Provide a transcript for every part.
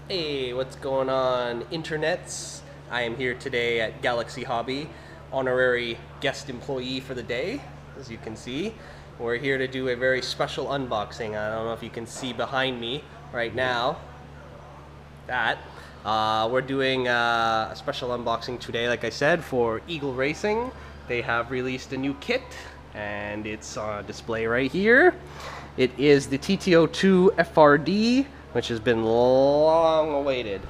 Hey, what's going on, internets? I am here today at Galaxy Hobby, honorary guest employee for the day, as you can see. We're here to do a very special unboxing. I don't know if you can see behind me right now. We're doing a special unboxing today, like I said, for Eagle Racing. They have released a new kit, and it's on display right here. It is the TT02 FRD, which has been long awaited,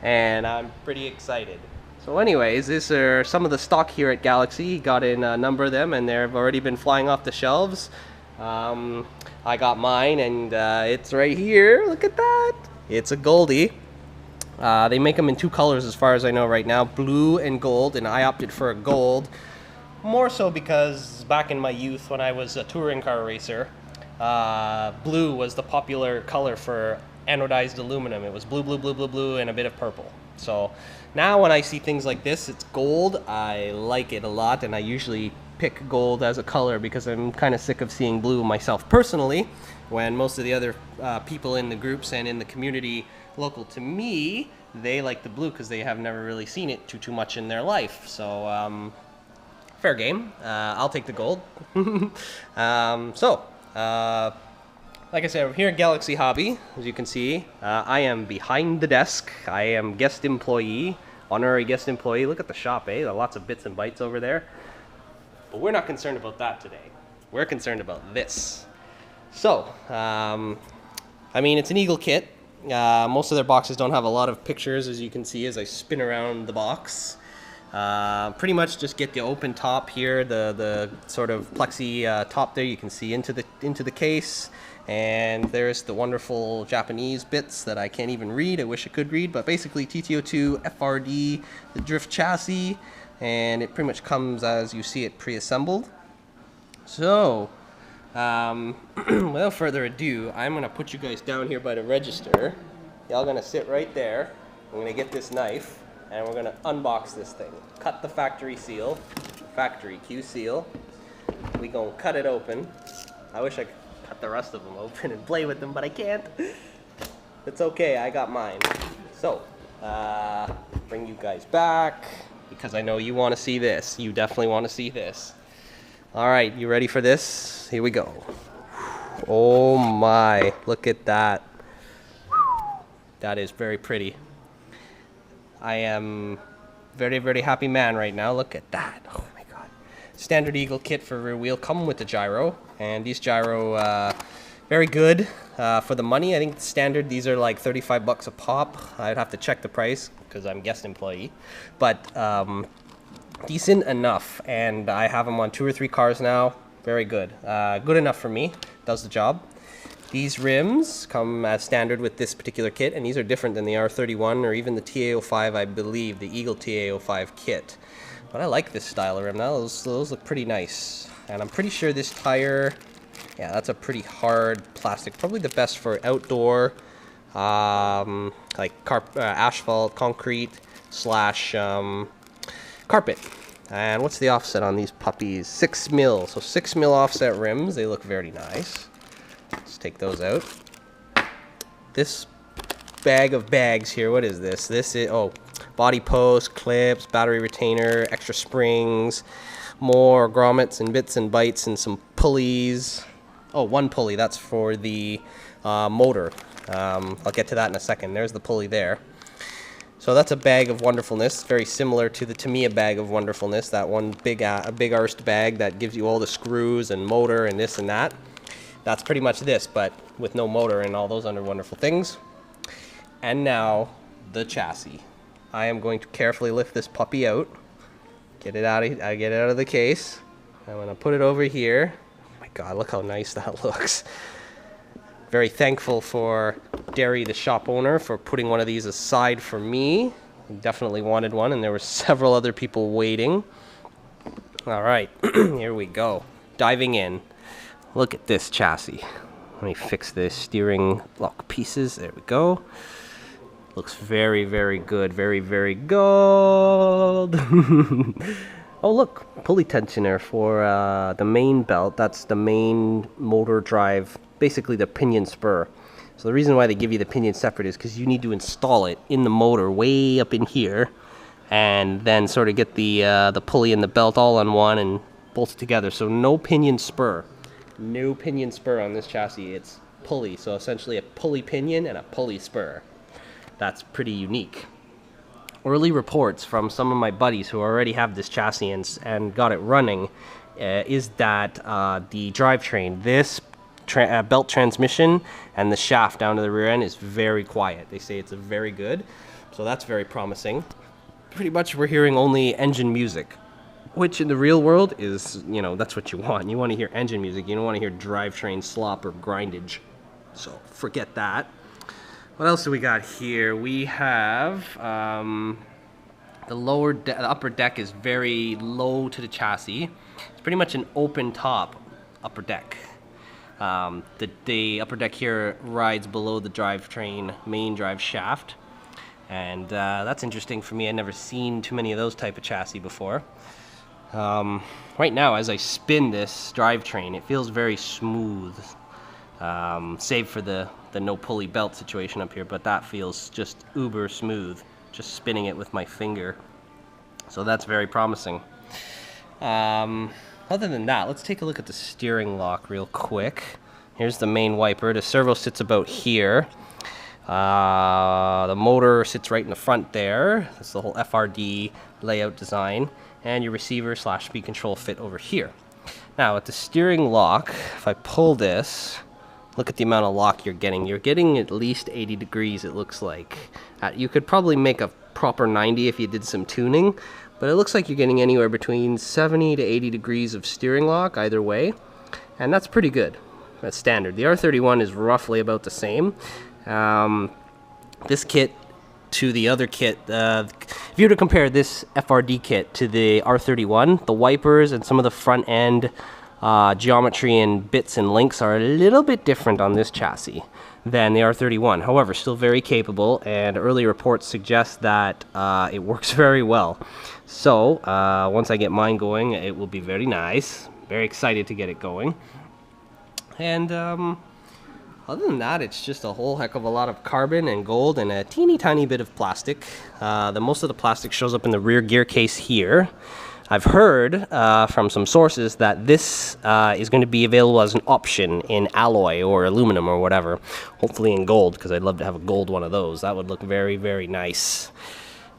and I'm pretty excited. So anyways, these are some of the stock here at Galaxy. Got in a number of them, and they've already been flying off the shelves. I got mine, and it's right here. Look at that. It's a Goldie. They make them in two colors as far as I know right now, blue and gold, and I opted for a gold. More so because back in my youth when I was a touring car racer, blue was the popular color for anodized aluminum. It was blue, blue, blue, blue, blue, and a bit of purple. So now when I see things like this, it's gold. I like it a lot, and I usually pick gold as a color because I'm kind of sick of seeing blue myself personally, when most of the other people in the groups and in the community local to me, they like the blue because they have never really seen it too much in their life. So fair game. I'll take the gold. Like I said, I'm here at Galaxy Hobby. As you can see, I am behind the desk. I am guest employee, honorary guest employee. Look at the shop, eh? There are lots of bits and bytes over there. But we're not concerned about that today. We're concerned about this. So, I mean, it's an Eagle kit. Most of their boxes don't have a lot of pictures, as you can see as I spin around the box. Pretty much just get the open top here, the sort of plexi top there. You can see into the case, and there's the wonderful Japanese bits that I can't even read. I wish I could read, but basically TT02 FRD, the drift chassis, and it pretty much comes as you see it pre-assembled. So without further ado, I'm gonna put you guys down here by the register. Y'all gonna sit right there. I'm gonna get this knife, and we're gonna unbox this thing. Cut the factory seal, factory Q seal. We gonna cut it open. I wish I could cut the rest of them open and play with them, but I can't. It's okay, I got mine. So, bring you guys back, because I know you wanna see this. You definitely wanna see this. All right, you ready for this? Here we go. Oh my, look at that. That is very pretty. I am very, very happy man right now. Look at that. Oh my god. Standard Eagle kit for rear wheel come with the gyro, and these gyro very good for the money. I think standard these are like 35 bucks a pop. I'd have to check the price because I'm guest employee, but decent enough, and I have them on 2 or 3 cars now. Very good. Good enough for me. Does the job. These rims come as standard with this particular kit, and these are different than the R31 or even the TA05, I believe, the Eagle TA05 kit. But I like this style of rim. Those look pretty nice. And I'm pretty sure this tire, yeah, that's a pretty hard plastic. Probably the best for outdoor, like asphalt, concrete, slash carpet. And what's the offset on these puppies? 6 mil. So 6 mil offset rims. They look very nice. Let's take those out. This bag of bags here, what is this? This is, oh, body post, clips, battery retainer, extra springs, more grommets and bits and bytes, and some pulleys. Oh, one pulley, that's for the motor. I'll get to that in a second. There's the pulley there. So that's a bag of wonderfulness, very similar to the Tamiya bag of wonderfulness, that one big arsed bag that gives you all the screws and motor and this and that. That's pretty much this, but with no motor and all those other wonderful things. And now, the chassis. I am going to carefully lift this puppy out. Get it out of the case. I'm going to put it over here. Oh my god, look how nice that looks. Very thankful for Derry, the shop owner, for putting one of these aside for me. Definitely wanted one, and there were several other people waiting. All right, here we go. Diving in. Look at this chassis. Let me fix the steering lock pieces. There we go. Looks very, very good. Very, very gold. Oh, look. Pulley tensioner for the main belt. That's the main motor drive. Basically the pinion spur. So the reason why they give you the pinion separate is because you need to install it in the motor way up in here, and then sort of get the pulley and the belt all on one and bolt it together. So no pinion spur. No pinion spur on this chassis. It's pulley. So essentially a pulley pinion and a pulley spur. That's pretty unique. Early reports from some of my buddies who already have this chassis and got it running is that the drivetrain, this belt transmission and the shaft down to the rear end is very quiet. They say it's very good, so that's very promising. Pretty much we're hearing only engine music, which in the real world is, you know, that's what you want. You want to hear engine music. You don't want to hear drivetrain slop or grindage. So forget that. What else do we got here? We have the upper deck is very low to the chassis. It's pretty much an open top upper deck. The upper deck here rides below the drivetrain main drive shaft, and that's interesting for me. I've never seen too many of those type of chassis before. Right now, as I spin this drivetrain, it feels very smooth, save for the no pulley belt situation up here, but that feels just uber smooth, just spinning it with my finger. So that's very promising. Other than that, let's take a look at the steering lock real quick. Here's the main wiper. The servo sits about here. The motor sits right in the front there. That's the whole FRD layout design. And your receiver / speed control fit over here. Now, with the steering lock, if I pull this, look at the amount of lock you're getting. You're getting at least 80 degrees, it looks like. You could probably make a proper 90 if you did some tuning, but it looks like you're getting anywhere between 70 to 80 degrees of steering lock either way, and that's pretty good. That's standard. The R31 is roughly about the same. This kit to the other kit, if you were to compare this FRD kit to the R31, the wipers and some of the front end geometry and bits and links are a little bit different on this chassis than the R31. However, still very capable, and early reports suggest that it works very well. So once I get mine going, it will be very nice. Very excited to get it going. And other than that, it's just a whole heck of a lot of carbon and gold and a teeny tiny bit of plastic. Most of the plastic shows up in the rear gear case here. I've heard from some sources that this is going to be available as an option in alloy or aluminum or whatever. Hopefully in gold, because I'd love to have a gold one of those. That would look very, very nice.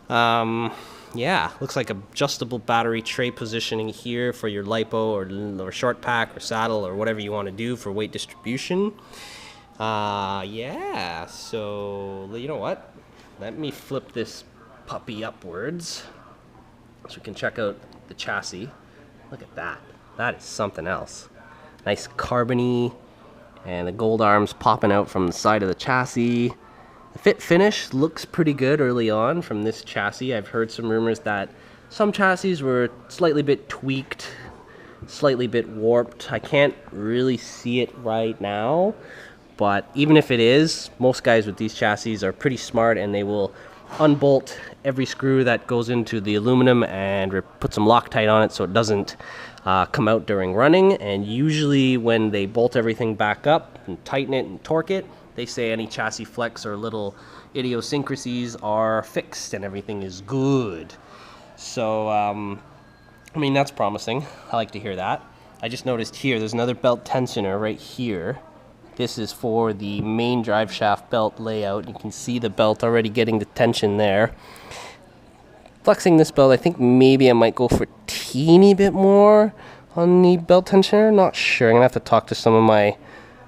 Yeah, looks like adjustable battery tray positioning here for your lipo or short pack or saddle or whatever you want to do for weight distribution. Yeah, so you know what? Let me flip this puppy upwards so we can check out the chassis. Look at that. That is something else. Nice carbony, and the gold arms popping out from the side of the chassis. The fit finish looks pretty good early on from this chassis. I've heard some rumors that some chassis were slightly bit tweaked, slightly bit warped. I can't really see it right now, but even if it is, most guys with these chassis are pretty smart, and they will unbolt every screw that goes into the aluminum and put some Loctite on it so it doesn't come out during running. And usually when they bolt everything back up and tighten it and torque it, they say any chassis flex or little idiosyncrasies are fixed and everything is good. So I mean, that's promising. I like to hear that. I just noticed here there's another belt tensioner right here. This is for the main drive shaft belt layout. You can see the belt already getting the tension there. Flexing this belt, I think maybe I might go for a teeny bit more on the belt tensioner. Not sure. I'm going to have to talk to some of my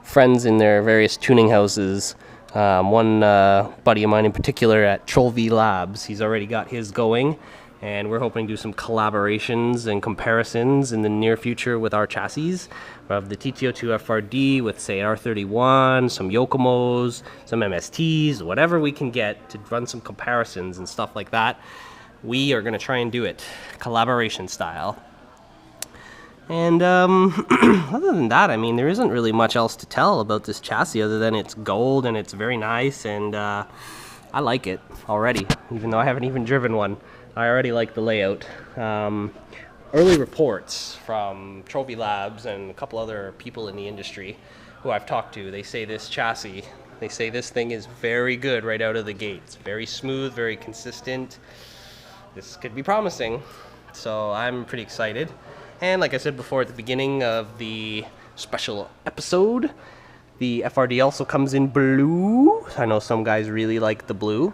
friends in their various tuning houses. One buddy of mine in particular at TT02 Labs, he's already got his going, and we're hoping to do some collaborations and comparisons in the near future with our chassis. We have the TT02 FRD with, say, R31, some Yokomos, some MSTs, whatever we can get to run some comparisons and stuff like that. We are going to try and do it collaboration style. And other than that, I mean, there isn't really much else to tell about this chassis other than it's gold and it's very nice, and I like it already, even though I haven't even driven one. I already like the layout. Early reports from TT02 Labs and a couple other people in the industry who I've talked to, they say this chassis They say this thing is very good right out of the gate. It's very smooth, very consistent. This could be promising. So I'm pretty excited. And like I said before at the beginning of the special episode, the FRD also comes in blue. I know some guys really like the blue.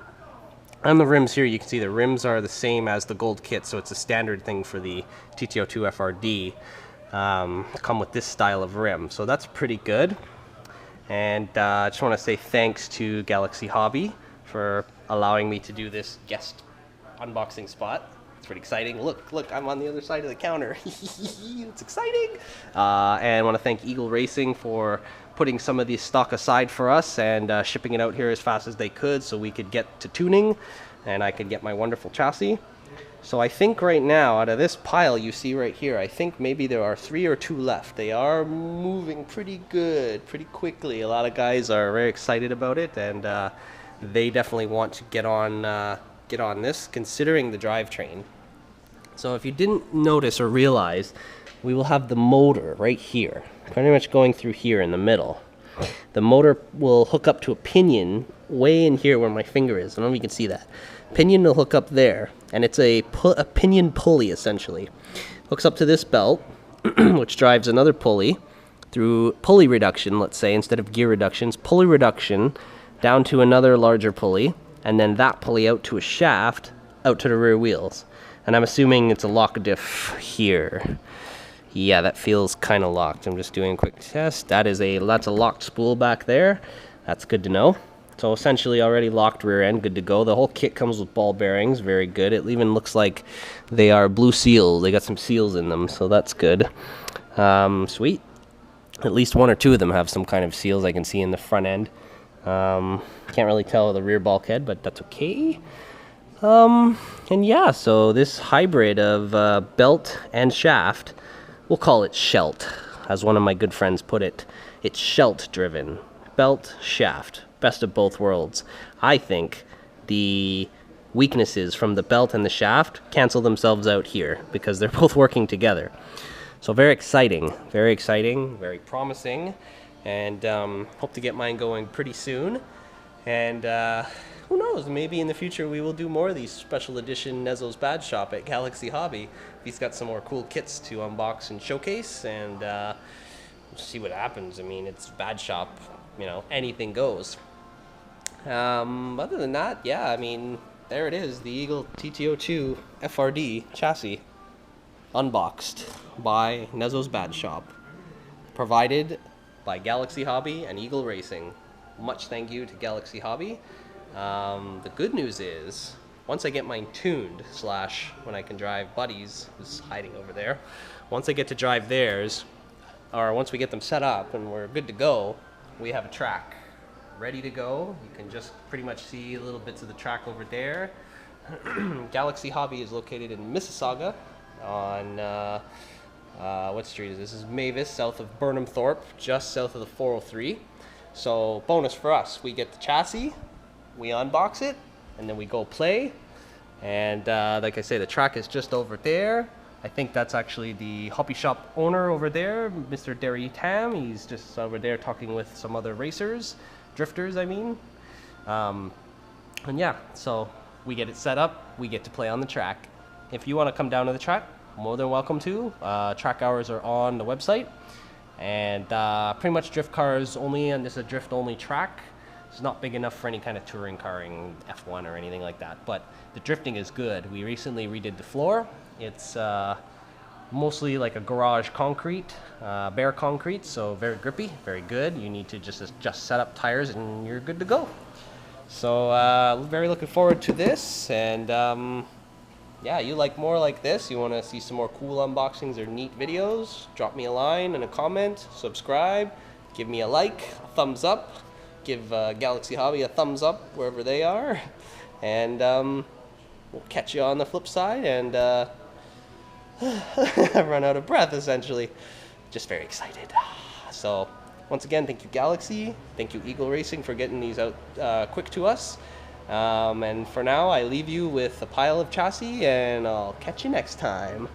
On the rims here, you can see the rims are the same as the gold kit, so it's a standard thing for the TT02 FRD. Come with this style of rim, so that's pretty good. And I just want to say thanks to Galaxy Hobby for allowing me to do this guest unboxing spot. It's pretty exciting. Look, I'm on the other side of the counter. It's exciting. And I want to thank Eagle Racing for putting some of the stock aside for us and shipping it out here as fast as they could so we could get to tuning and I could get my wonderful chassis. So I think right now, out of this pile you see right here, I think maybe there are 3 or 2 left. They are moving pretty good, pretty quickly. A lot of guys are very excited about it, and they definitely want to get on this, considering the drivetrain. So if you didn't notice or realize, we will have the motor right here, pretty much going through here in the middle. The motor will hook up to a pinion way in here where my finger is. I don't know if you can see that. Pinion will hook up there, and it's a pinion pulley essentially. Hooks up to this belt, which drives another pulley through pulley reduction, let's say, instead of gear reductions, pulley reduction down to another larger pulley, and then that pulley out to a shaft out to the rear wheels. And I'm assuming it's a lock diff here. Yeah, that feels kind of locked. I'm just doing a quick test. That's a locked spool back there. That's good to know. So essentially already locked rear end, good to go. The whole kit comes with ball bearings, very good. It even looks like they are blue seals. They got some seals in them, so that's good. Sweet. At least 1 or 2 of them have some kind of seals I can see in the front end. Can't really tell the rear bulkhead, but that's okay. And yeah, so this hybrid of belt and shaft, we'll call it Shelt, as one of my good friends put it. It's Shelt driven. Belt, shaft. Best of both worlds. I think the weaknesses from the belt and the shaft cancel themselves out here because they're both working together. So very exciting, very promising, and hope to get mine going pretty soon. And who knows, maybe in the future we will do more of these special edition Nezzo's Bad Shop at Galaxy Hobby. He's got some more cool kits to unbox and showcase, and we'll see what happens. I mean, it's Bad Shop, you know, anything goes. Other than that, yeah, I mean, there it is, the Eagle TT02 FRD chassis, unboxed by Nezzo's Bad Shop, provided by Galaxy Hobby and Eagle Racing. Much thank you to Galaxy Hobby. The good news is, once I get mine tuned, when I can drive Buddy's, who's hiding over there, once I get to drive theirs, or once we get them set up and we're good to go, we have a track ready to go. You can just pretty much see little bits of the track over there. Galaxy Hobby is located in Mississauga on, what street is this? This is Mavis, south of Burnham Thorpe, just south of the 403. So bonus for us, we get the chassis, we unbox it, and then we go play. And like I say, the track is just over there. I think that's actually the hobby shop owner over there, Mr. Derry Tam. He's just over there talking with some other racers, drifters, I mean. And yeah, so we get it set up, we get to play on the track. If you want to come down to the track, more than welcome to. Track hours are on the website. And pretty much drift cars only, and this is a drift only track. It's not big enough for any kind of touring carring, F1 or anything like that, but the drifting is good. We recently redid the floor. It's mostly like a garage concrete, bare concrete, so very grippy, very good. You need to just set up tires and you're good to go. So very looking forward to this, and yeah, you like more like this, you want to see some more cool unboxings or neat videos, drop me a line and a comment, subscribe, give me a like, a thumbs up, give Galaxy Hobby a thumbs up wherever they are, and we'll catch you on the flip side. And I've run out of breath, essentially. Just very excited. So once again, thank you Galaxy, thank you Eagle Racing for getting these out quick to us. And for now, I leave you with a pile of chassis, and I'll catch you next time.